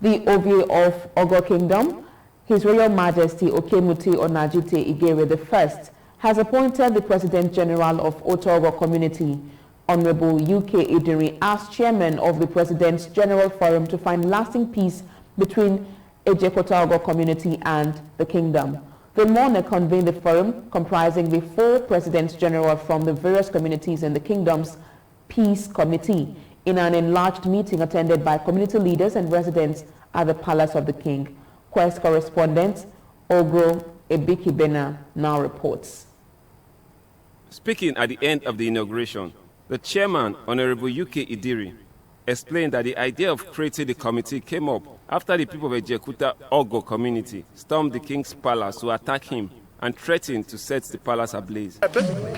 The Ovi of Ogor Kingdom, His Royal Majesty Okemuti Onajite Igere I, has appointed the President General of Ogor Community, Honorable UK Idiri, as chairman of the President's General Forum to find lasting peace between Ejekota Ogor community and the kingdom. The monarch convened the forum comprising the 4 Presidents General from the various communities in the kingdom's Peace Committee in an enlarged meeting attended by community leaders and residents at the Palace of the King. Quest correspondent Ogor Ebikibena now reports. Speaking at the end of the inauguration, the chairman, Honorable UK Idiri, explained that the idea of creating the committee came up after the people of Ejekuta Ogor community stormed the king's palace to attack him and threatened to set the palace ablaze. Basically,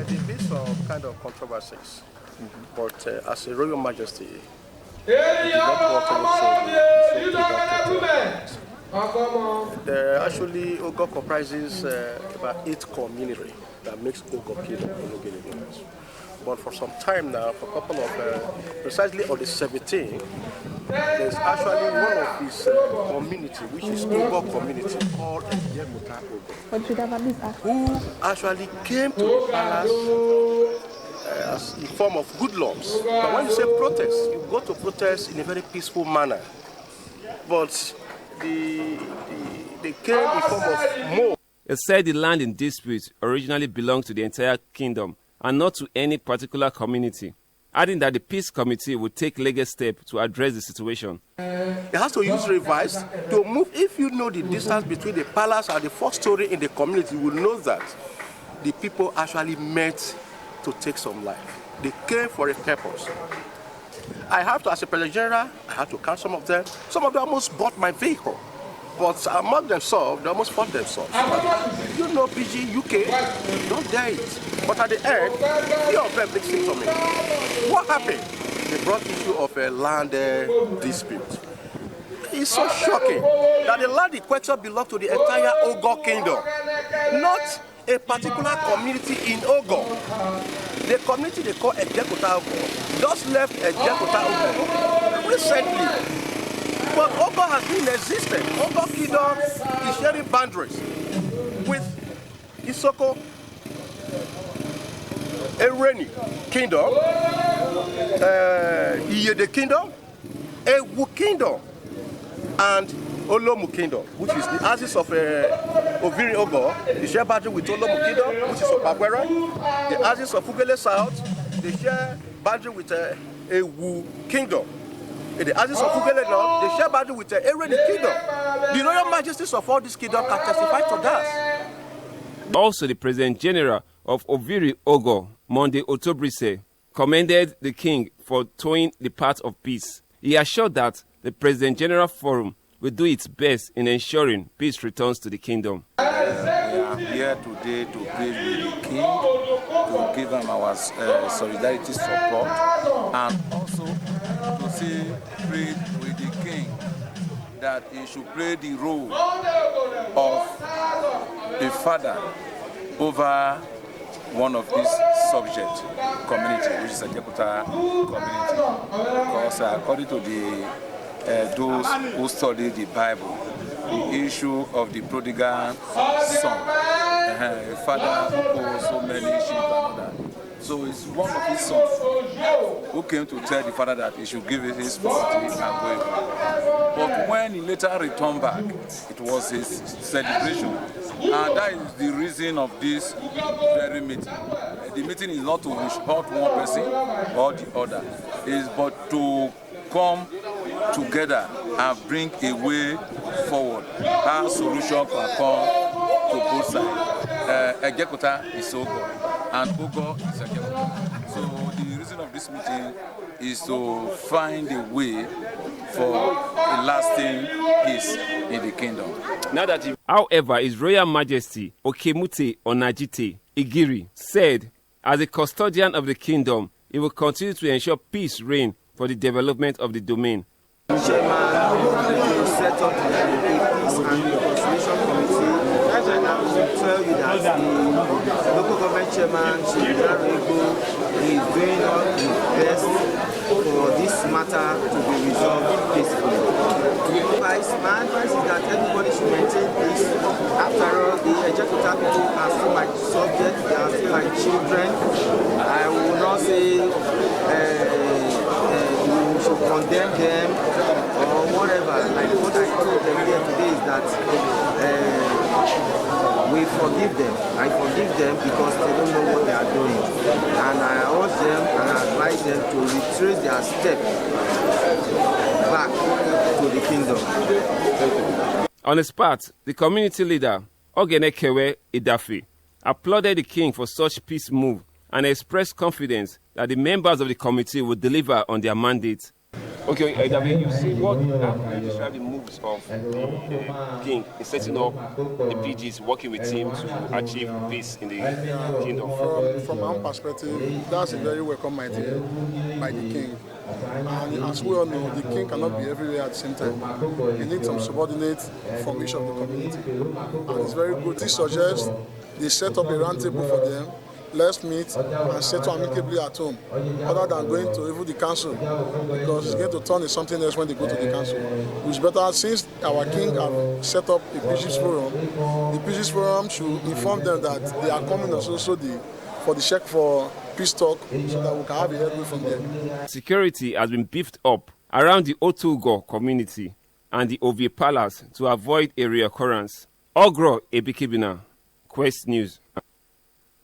there's been some kind of controversies, but as a Royal Majesty, we did not want anything. Actually, Ogor comprises about 8 communities that makes Ogor Kingdom. But for some time now, for a couple of, precisely on the 17th, there's actually one of his community, which is Ogor community, called Ejekuta Ogor, who actually came to the palace as a form of good laws. But when you say protest, you go to protest in a very peaceful manner. But they came in form of more. It said the land in dispute originally belonged to the entire kingdom and not to any particular community, adding that the Peace Committee would take legal steps to address the situation. It has to use revise to move. If you know the distance between the palace and the 4th story in the community, you will know that the people actually met to take some life. They came for a purpose. I have to, as a President General, I have to count some of them. Some of them almost bought my vehicle. But among themselves, they almost fought themselves. You know, PG, UK, don't dare it. But at the end, few of them listened to me. What happened? They brought issue of a land dispute. It's so shocking that the land in question belongs to the entire Ogor Kingdom, not a particular community in Ogor. The community they call Ejekuta Ogor just left Ejekuta Ogor recently. But Ogor has been existing. Ogor Kingdom is sharing boundaries with Isoko, Ereni Kingdom, Iyede Kingdom, Ewu Kingdom, and Olomu Kingdom, which is the axis of Oviri Ogor. They share boundary with Olomu Kingdom, which is Opakwera. The axis of Ugele South, they share boundary with Ewu Kingdom. The axis of Ugele North, they share boundary with Ereni Kingdom. The Royal Majesties of all these kingdoms can testify to that. Also, the President General of Oviri Ogor, Monday Otobrise, commended the king for towing the path of peace. He assured that the President General Forum will do its best in ensuring peace returns to the kingdom. We are here today to pray with the king, to give him our solidarity support, and also to say, pray with the king that he should play the role of a father over one of these subject community, which is a Ejekuta community. Because according to those who study the Bible, the issue of the prodigal son, a father who owes so many sheep and all that. So it's one of his sons who came to tell the father that he should give his property and go away. But when he later returned back, it was his celebration. And that is the reason of this very meeting. The meeting is not to hurt one person or the other. It is but to come together and bring a way forward. Our solution can come to both sides. Ejekuta is Ogor, and Ogor is Ejekuta. So the reason of this meeting is to find a way for a lasting peace in the kingdom. However, His Royal Majesty Okemuti Onajite Igiri said, as a custodian of the kingdom, he will continue to ensure peace reign for the development of the domain. The chairman set up the Peace and Reconciliation Committee. I will tell you that the local government chairman, is doing all his best for this matter to be resolved peacefully. my advice is that everybody should maintain peace. After all, the Ejekuta people are still my subjects, they are still my children. I will not say you should condemn them or whatever. Like what I told them here today is that we forgive them. I forgive them because they don't know what they are doing. And I urge them and I advise them to retrace their step back to the kingdom. On his part, the community leader, Ogenekewe Idafi, applauded the king for such peace move and expressed confidence that the members of the committee would deliver on their mandate. Okay, David, you see how you describe the moves of the king in setting up the PGs, working with him to achieve peace in the kingdom? From our perspective, that's a very welcome idea by the king. And as we all know, the king cannot be everywhere at the same time. He needs some subordinates from each of the community. And it's very good. This suggests they set up a round table for them. Let's meet and settle amicably at home, other than going to even the council, because it's going to turn into something else when they go to the council. Which better, since our king have set up a PG's forum, the PG's forum should inform them that they are coming also for the check for peace talk, so that we can have a headway from there. Security has been beefed up around the Ogor community and the Ovie Palace to avoid a reoccurrence. Ogor Ebikibina, Quest News.